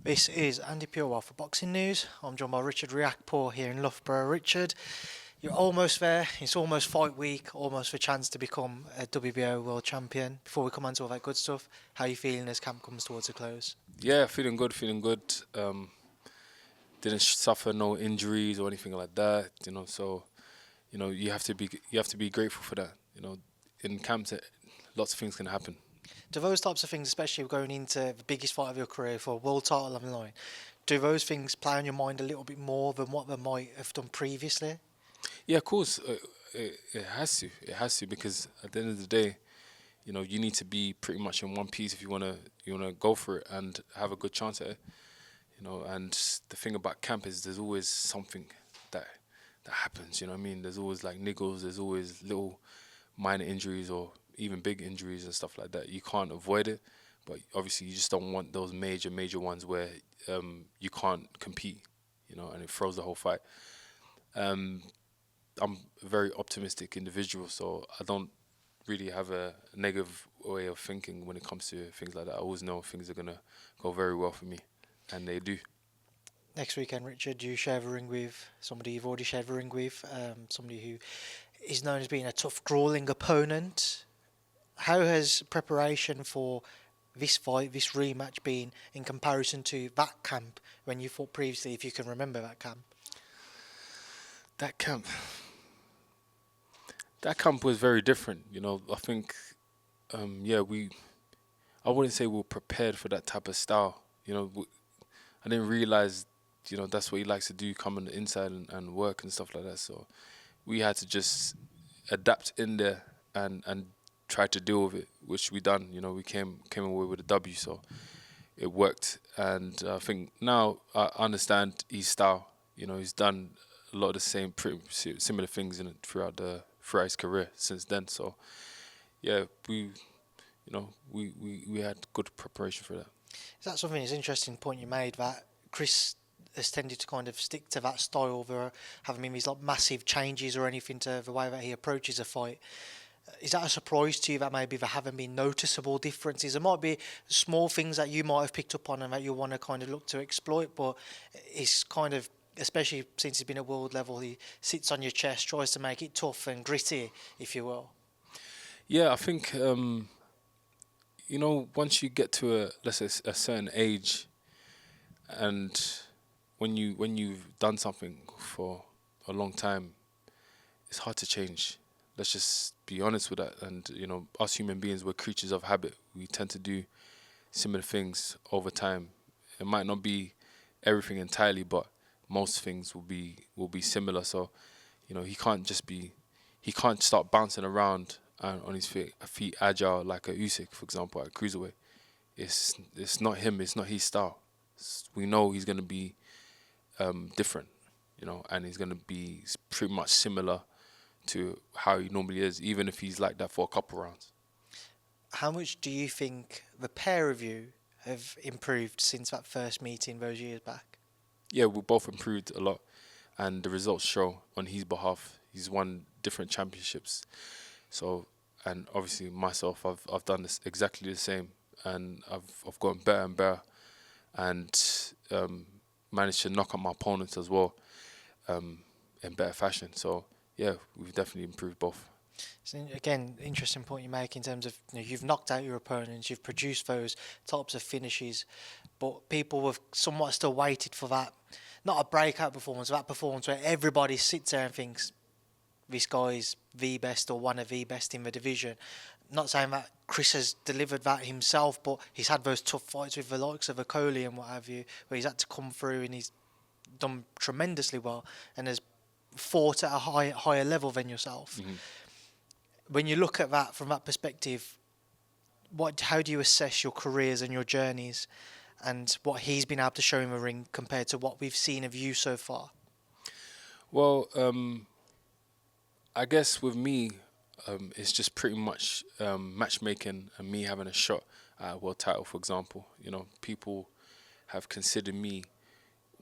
This is Andi Purewal for Boxing News. I'm joined by Richard Riakporhe here in Loughborough. Richard, you're almost there. It's almost fight week, almost a chance to become a WBO world champion. Before we come on to all that good stuff, how are you feeling as camp comes towards a close? Yeah, feeling good, feeling good. Didn't suffer no injuries or anything like that, so you have to be grateful for that. In camps, lots of things can happen. Do those types of things, especially going into the biggest fight of your career for a world title on the line, do those things play on your mind a little bit more than what they might have done previously? Yeah, of course, it has to. It has to, because at the end of the day, you need to be pretty much in one piece if you wanna go for it and have a good chance at it. And the thing about camp is there's always something that happens. You know what I mean? There's always like niggles. There's always little minor injuries or even big injuries and stuff like that. You can't avoid it, but obviously you just don't want those major ones where you can't compete. And it throws the whole fight. I'm a very optimistic individual, so I don't really have a negative way of thinking when it comes to things like that. I always know things are gonna go very well for me, and they do. Next weekend, Richard, you share the ring with somebody you've already shared the ring with, somebody who is known as being a tough, grueling opponent. How has preparation for this fight, this rematch, been in comparison to that camp when you fought previously, if you can remember that camp? That camp, that camp was very different. I think, I wouldn't say we were prepared for that type of style. I didn't realize, that's what he likes to do, come on the inside and work and stuff like that. So we had to just adapt in there and try to deal with it, which we done. We came away with a W, so it worked. And I think now I understand his style. He's done a lot of the same, pretty similar things throughout his career since then. So yeah, we had good preparation for that. Is that something? It's an interesting point you made that Chris has tended to kind of stick to that style. There haven't been these like massive changes or anything to the way that he approaches a fight. Is that a surprise to you that maybe there haven't been noticeable differences? There might be small things that you might have picked up on and that you want to kind of look to exploit, but it's kind of, especially since he's been at world level, he sits on your chest, tries to make it tough and gritty, if you will. Yeah, I think once you get to let's say a certain age, and when you've done something for a long time, it's hard to change. Let's just be honest with that. And us human beings, we're creatures of habit. We tend to do similar things over time. It might not be everything entirely, but most things will be similar. So he can't start bouncing around on his feet agile like a Usyk, for example, at Cruiserweight. It's not him. It's not his style. We know he's gonna be different, and he's gonna be pretty much similar to how he normally is, even if he's like that for a couple rounds. How much do you think the pair of you have improved since that first meeting those years back? Yeah, we both improved a lot, and the results show on his behalf. He's won different championships, so, and obviously myself, I've done this exactly the same, and I've gotten better and better, and managed to knock out my opponents as well, in better fashion. So yeah, we've definitely improved both. So again, interesting point you make in terms of you've knocked out your opponents, you've produced those types of finishes, but people have somewhat still waited for that, not a breakout performance, that performance where everybody sits there and thinks this guy's the best or one of the best in the division. Not saying that Chris has delivered that himself, but he's had those tough fights with the likes of Okoli and what have you, where he's had to come through and he's done tremendously well and has fought at a higher level than yourself. Mm-hmm. When you look at that from that perspective, how do you assess your careers and your journeys and what he's been able to show in the ring compared to what we've seen of you so far? Well, I guess with me, it's just pretty much matchmaking and me having a shot at a world title, for example. People have considered me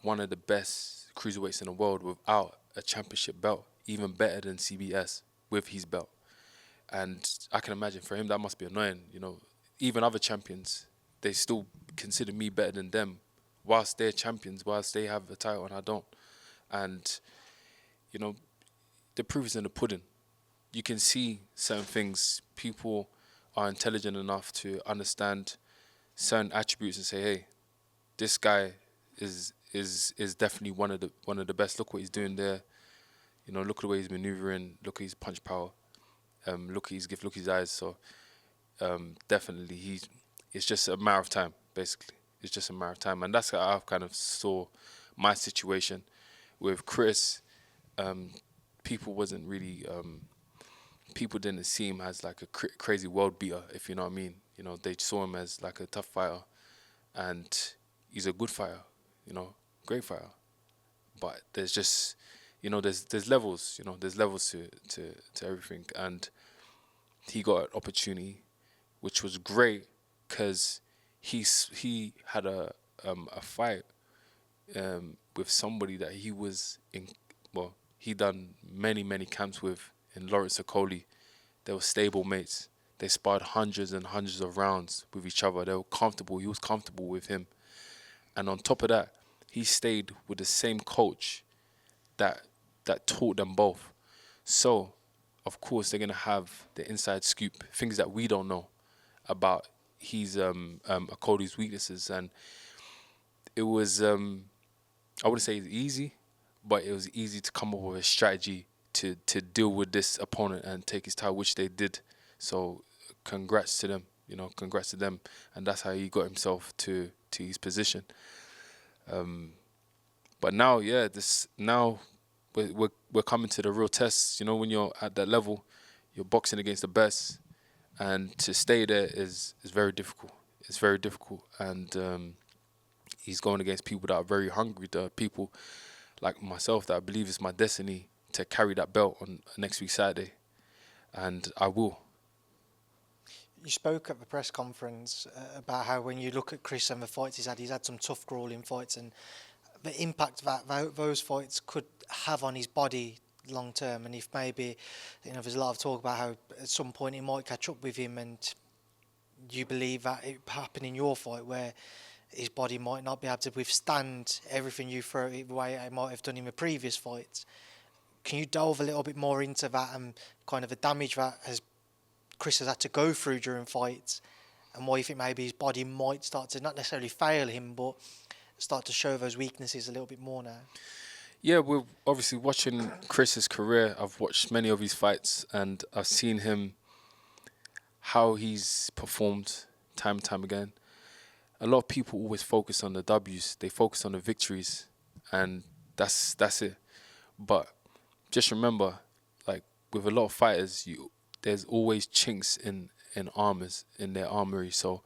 one of the best cruiserweights in the world without a championship belt, even better than CBS with his belt. And I can imagine for him that must be annoying. Even other champions, they still consider me better than them whilst they're champions, whilst they have a title and I don't. And, you know, the proof is in the pudding. You can see certain things. People are intelligent enough to understand certain attributes and say, hey, this guy is definitely one of the best. Look what he's doing there. You know, look at the way he's maneuvering. Look at his punch power. Look at his gift. Look at his eyes. So definitely, it's just a matter of time. Basically, it's just a matter of time, and that's how I kind of saw my situation with Chris. People wasn't really. People didn't see him as like a crazy world beater, if you know what I mean. You know, they saw him as like a tough fighter, and he's a good fighter. You know, great fighter. But there's just, you know, there's levels. You know, there's levels to everything, and he got an opportunity, which was great, because he had a fight with somebody that he was in. Well, he done many camps with in Lawrence Okoli. They were stable mates. They sparred hundreds and hundreds of rounds with each other. They were comfortable. He was comfortable with him, and on top of that, he stayed with the same coach that taught them both. So, of course, they're gonna have the inside scoop, things that we don't know about his Okoli's weaknesses, and it was I wouldn't say it's easy, but it was easy to come up with a strategy to deal with this opponent and take his title, which they did. So, congrats to them. You know, congrats to them, and that's how he got himself to his position. But now, yeah, now we're coming to the real tests. You know, when you're at that level, you're boxing against the best, and to stay there is very difficult. It's very difficult, and he's going against people that are very hungry. There are people like myself that I believe it's my destiny to carry that belt on next week Saturday, and I will. You spoke at the press conference about how when you look at Chris and the fights he's had some tough, grueling fights, and the impact that those fights could have on his body long term. And if maybe, you know, there's a lot of talk about how at some point it might catch up with him, and you believe that it happen in your fight where his body might not be able to withstand everything you throw it the way it might have done in the previous fights. Can you delve a little bit more into that and kind of the damage that Chris has had to go through during fights, and why you think maybe his body might start to not necessarily fail him, but start to show those weaknesses a little bit more now? Yeah, we're obviously watching Chris's career. I've watched many of his fights, and I've seen him, how he's performed time and time again. A lot of people always focus on the W's. They focus on the victories, and that's it. But just remember, like with a lot of fighters, there's always chinks in armors, in their armory. So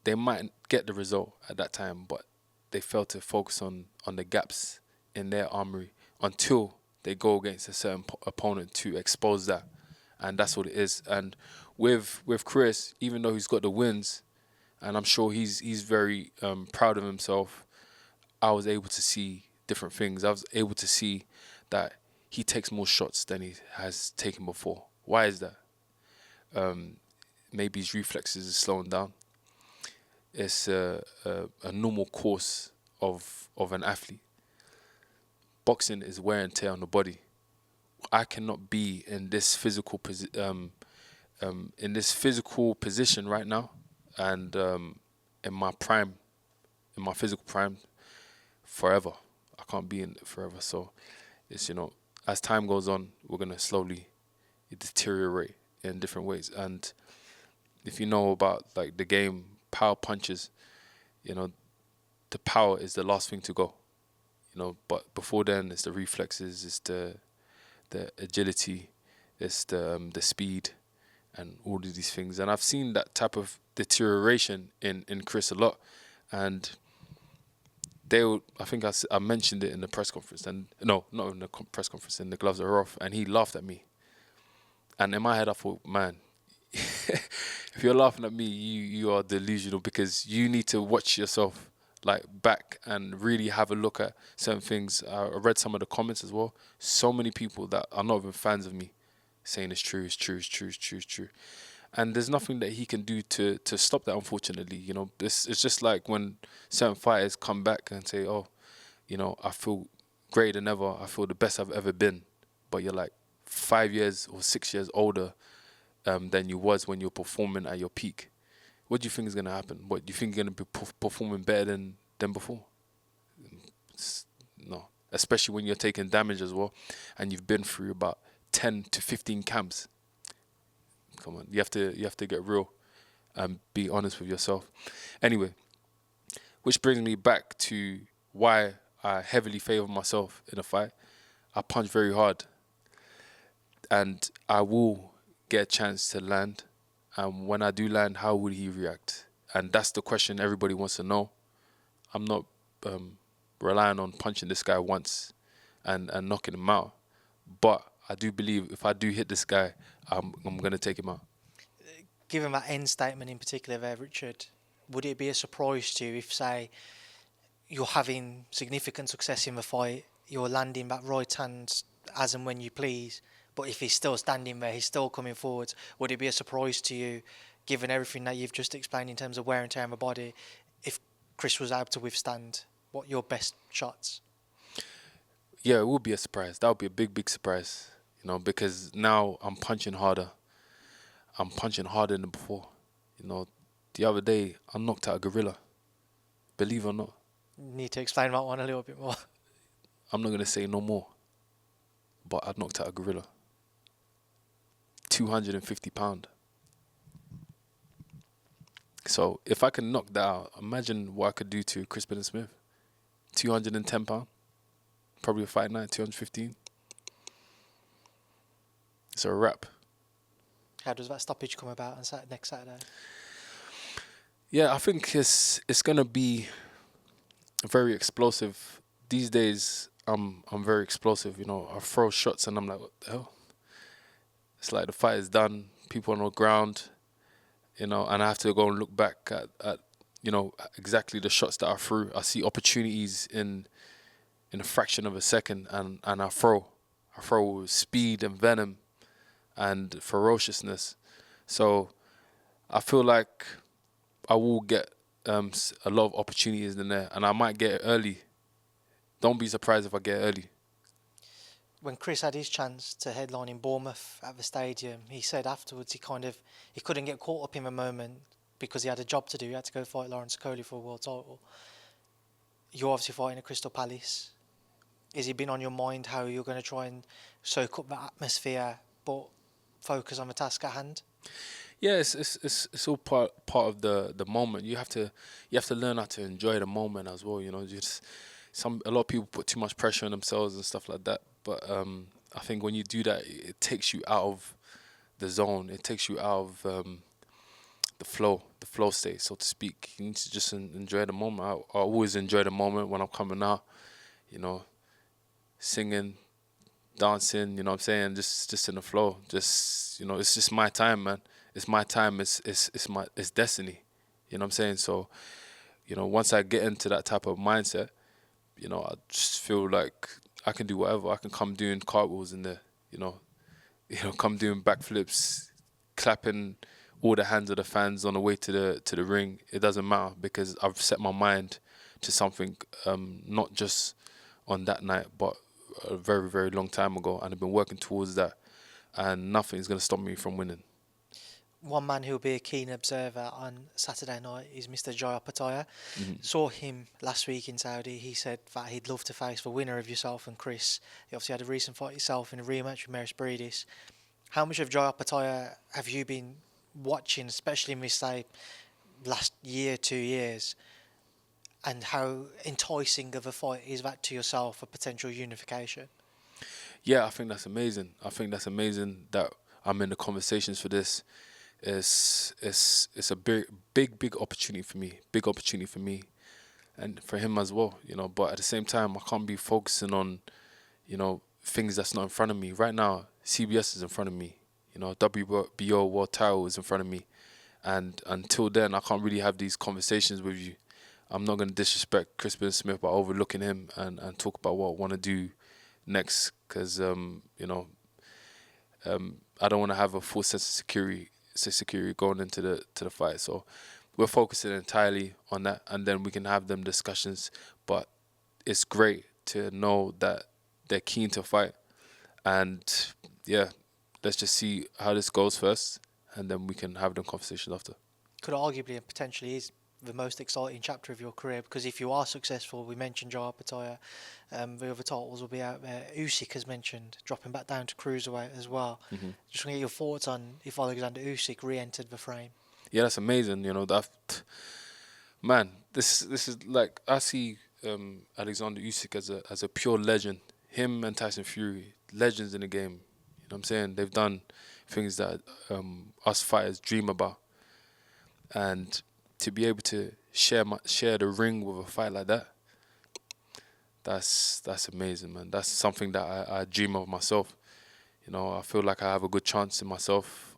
they might get the result at that time, but they fail to focus on the gaps in their armory until they go against a certain opponent to expose that. And that's what it is. And with Chris, even though he's got the wins, and I'm sure he's very proud of himself, I was able to see different things. I was able to see that he takes more shots than he has taken before. Why is that? Maybe his reflexes are slowing down. It's a normal course of an athlete. Boxing is wear and tear on the body. I cannot be in this physical position right now, and in my physical prime, forever. I can't be in it forever. So it's, you know, as time goes on, we're gonna slowly deteriorate in different ways. And if you know about like the game, power punches, you know, the power is the last thing to go. You know, but before then, it's the reflexes, it's the agility, it's the speed, and all of these things. And I've seen that type of deterioration in Chris a lot. And I think I mentioned it in the press conference, and no, not in the press conference, in the gloves are off, and he laughed at me. And in my head, I thought, man, if you're laughing at me, you are delusional, because you need to watch yourself like back and really have a look at certain things. I read some of the comments as well. So many people that are not even fans of me saying it's true, it's true, it's true, it's true, it's true. and there's nothing that he can do to stop that. Unfortunately, it's just like when certain fighters come back and say, "Oh, I feel greater than ever. I feel the best I've ever been," but you're like 5 years or 6 years older than you was when you're performing at your peak. What do you think is gonna happen? What do you think you're gonna be performing better than before? No, especially when you're taking damage as well, and you've been through about 10 to 15 camps. Come on, you have to get real and be honest with yourself. Anyway, which brings me back to why I heavily favor myself in a fight. I punch very hard, and I will get a chance to land. And when I do land, how would he react? And that's the question everybody wants to know. I'm not relying on punching this guy once and knocking him out, but I do believe if I do hit this guy, I'm going to take him out. Given that end statement in particular there, Richard, would it be a surprise to you if, say, you're having significant success in the fight, you're landing that right hand as and when you please, but if he's still standing there, he's still coming forwards, would it be a surprise to you, given everything that you've just explained in terms of wear and tear on the body, if Chris was able to withstand what your best shots? Yeah, it would be a surprise. That would be a big surprise, because now I'm punching harder. I'm punching harder than before. The other day, I knocked out a gorilla. Believe it or not. Need to explain that one a little bit more. I'm not going to say no more, but I knocked out a gorilla. 250 pound. So if I can knock that out, imagine what I could do to Chris Billam-Smith. 210 pound. Probably a fight night, 215. It's a wrap. How does that stoppage come about on next Saturday? Yeah, I think it's gonna be very explosive. These days, I'm very explosive. I throw shots and I'm like, what the hell? It's like the fight is done. People on the ground, and I have to go and look back at exactly the shots that I threw. I see opportunities in a fraction of a second, and I throw with speed and venom and ferociousness. So I feel like I will get a lot of opportunities in there, and I might get it early. Don't be surprised if I get it early. When Chris had his chance to headline in Bournemouth at the stadium, he said afterwards he couldn't get caught up in the moment because he had a job to do. He had to go fight Lawrence Coley for a world title. You're obviously fighting at Crystal Palace. Has it been on your mind how you're going to try and soak up the atmosphere but focus on the task at hand? Yeah, it's all part of the moment. You have to learn how to enjoy the moment as well. A lot of people put too much pressure on themselves and stuff like that. But I think when you do that, it takes you out of the zone. It takes you out of the flow state, so to speak. You need to just enjoy the moment. I always enjoy the moment when I'm coming out. Singing, dancing. You know what I'm saying? Just in the flow. It's just my time, man. It's my time. It's destiny. You know what I'm saying? So, once I get into that type of mindset, I just feel like I can do whatever. I can come doing cartwheels in there, come doing backflips, clapping all the hands of the fans on the way to the ring. It doesn't matter because I've set my mind to something, not just on that night, but a very, very long time ago, and I've been working towards that, and nothing's going to stop me from winning. One man who'll be a keen observer on Saturday night is Mr. Jai Opetaia. Mm-hmm. Saw him last week in Saudi. He said that he'd love to face the winner of yourself and Chris. He obviously had a recent fight yourself in a rematch with Maris Bridis. How much of Jai Opetaia have you been watching, especially in this, say, last year, 2 years? And how enticing of a fight is that to yourself, a potential unification? Yeah, I think that's amazing. I think that's amazing that I'm in the conversations for this. It's a big opportunity for me. Big opportunity for me, and for him as well. But at the same time, I can't be focusing on, things that's not in front of me right now. CBS is in front of me. WBO World Title is in front of me, and until then, I can't really have these conversations with you. I'm not going to disrespect Chris Billam-Smith by overlooking him and talk about what I want to do next, because I don't want to have a full sense of security going into the fight. So we're focusing entirely on that, and then we can have them discussions. But it's great to know that they're keen to fight, and yeah, let's just see how this goes first, and then we can have them conversations after. Could arguably and potentially is the most exciting chapter of your career, because if you are successful, we mentioned Jai Opetaia, the other titles will be out there. Usyk, as mentioned, dropping back down to cruiserweight as well. Just want to get your thoughts on if Oleksandr Usyk re-entered the frame. Yeah, that's amazing. You know, man, this is like, I see Alexander Usyk as a pure legend. Him and Tyson Fury, legends in the game. You know what I'm saying? They've done things that us fighters dream about, and to be able to share the ring with a fight like that, that's amazing, man. That's something that I dream of myself. You know, I feel like I have a good chance in myself.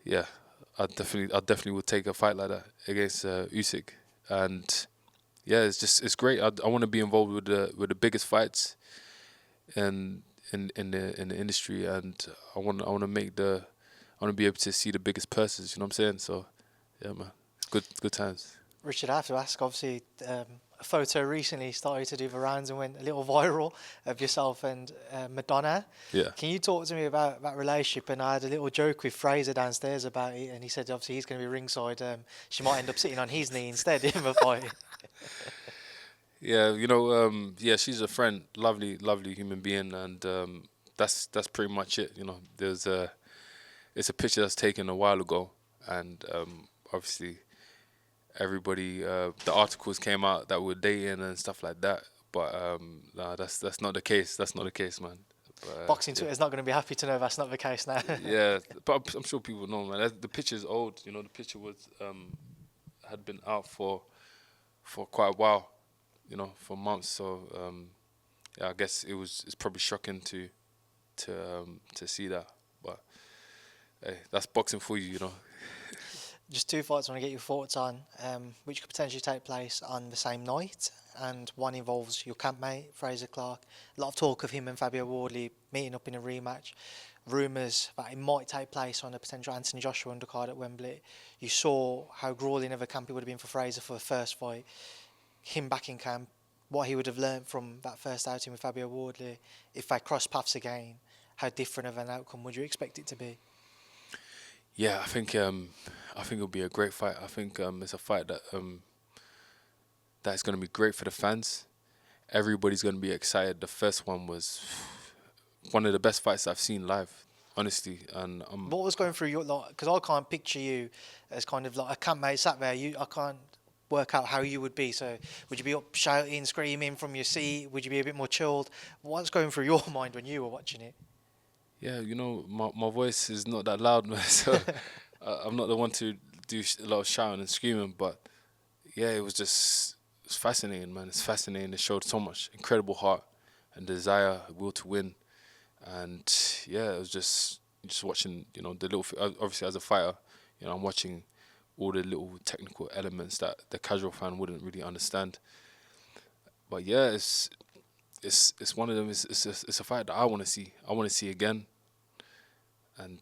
Yeah, I definitely would take a fight like that against Usyk, and yeah, it's great. I want to be involved with the biggest fights in the industry, and I want to be able to see the biggest purses. You know what I'm saying? So yeah, man, good times. Richard, I have to ask, obviously, a photo recently started to do the rounds and went a little viral of yourself and Madonna. Yeah. Can you talk to me about that relationship? And I had a little joke with Fraser downstairs about it, and he said obviously he's going to be ringside. She might end up sitting on his knee instead in the fight. Yeah, you know, yeah, she's a friend, lovely human being, and that's pretty much it. You know, it's a picture that's taken a while ago, and obviously everybody, the articles came out that we're dating and stuff like that. But nah, that's not the case. That's not the case, man. But, Boxing Twitter's not going to be happy to know that's not the case now. yeah, but I'm sure people know, man. The picture's old. You know, the picture was had been out for quite a while. You know, for months. So yeah, I guess it's probably shocking to see that. But hey, that's boxing for you, you know. Just two fights I want to get your thoughts on, which could potentially take place on the same night, and one involves your campmate, Fraser Clarke. A lot of talk of him and Fabio Wardley meeting up in a rematch. Rumours that it might take place on a potential Anthony Joshua undercard at Wembley. You saw how gruelling of a camp it would have been for Fraser for the first fight. Him back in camp, what he would have learnt from that first outing with Fabio Wardley. If they cross paths again, how different of an outcome would you expect it to be? Yeah, I think it'll be a great fight. I think it's a fight that's going to be great for the fans. Everybody's going to be excited. The first one was one of the best fights I've seen live, honestly. And what was going through your, because I can't picture you as kind of like a campmate sat there. I can't work out how you would be. So would you be up shouting, screaming from your seat? Would you be a bit more chilled? What's going through your mind when you were watching it? Yeah, you know, my voice is not that loud, man. So I'm not the one to do a lot of shouting and screaming. But yeah, it's fascinating, man. It's fascinating. It showed so much incredible heart and desire, will to win. And yeah, it was just watching, you know, the little. Obviously, as a fighter, you know, I'm watching all the little technical elements that the casual fan wouldn't really understand. But yeah, it's one of them. It's a fight that I want to see. I want to see again. And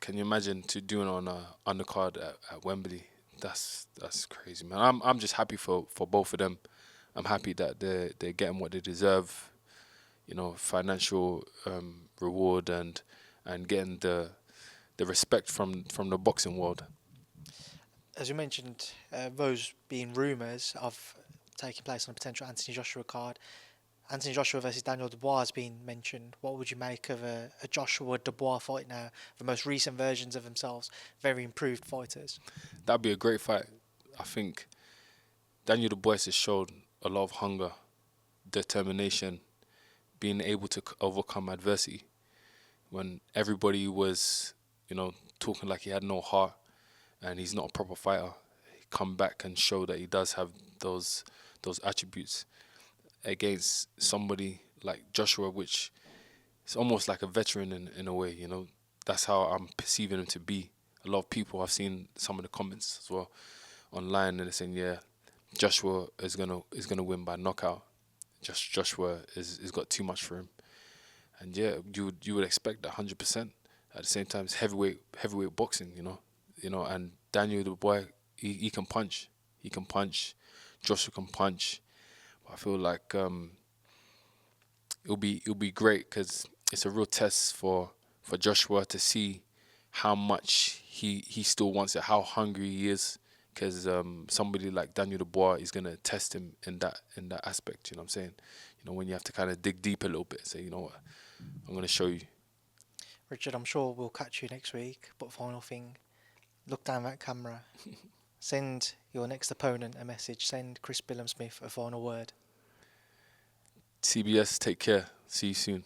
can you imagine to doing on a undercard at Wembley? That's crazy, man. I'm just happy for both of them. I'm happy that they're getting what they deserve. You know, financial reward and getting the respect from the boxing world. As you mentioned, those being rumours of taking place on a potential Anthony Joshua card. Anthony Joshua versus Daniel Dubois has been mentioned. What would you make of a Joshua-Dubois fight now? The most recent versions of themselves, very improved fighters. That'd be a great fight. I think Daniel Dubois has showed a lot of hunger, determination, being able to overcome adversity. When everybody was, you know, talking like he had no heart and he's not a proper fighter, he come back and show that he does have those attributes against somebody like Joshua, which is almost like a veteran in a way, you know. That's how I'm perceiving him to be. A lot of people, I've seen some of the comments as well online, and they're saying, yeah, Joshua is gonna win by knockout. Joshua is got too much for him. And yeah, you would expect that 100%. at the same time, it's heavyweight boxing. And Daniel Dubois, he can punch. He can punch. Joshua can punch. I feel like it'll be great because it's a real test for Joshua to see how much he still wants it, how hungry he is. Because somebody like Daniel Dubois is gonna test him in that aspect. You know what I'm saying? When you have to kind of dig deep a little bit, say, you know what, I'm gonna show you. Richard, I'm sure we'll catch you next week. But final thing, look down that camera. Send your next opponent a message. Send Chris Billam-Smith a final word. CBS, take care. See you soon.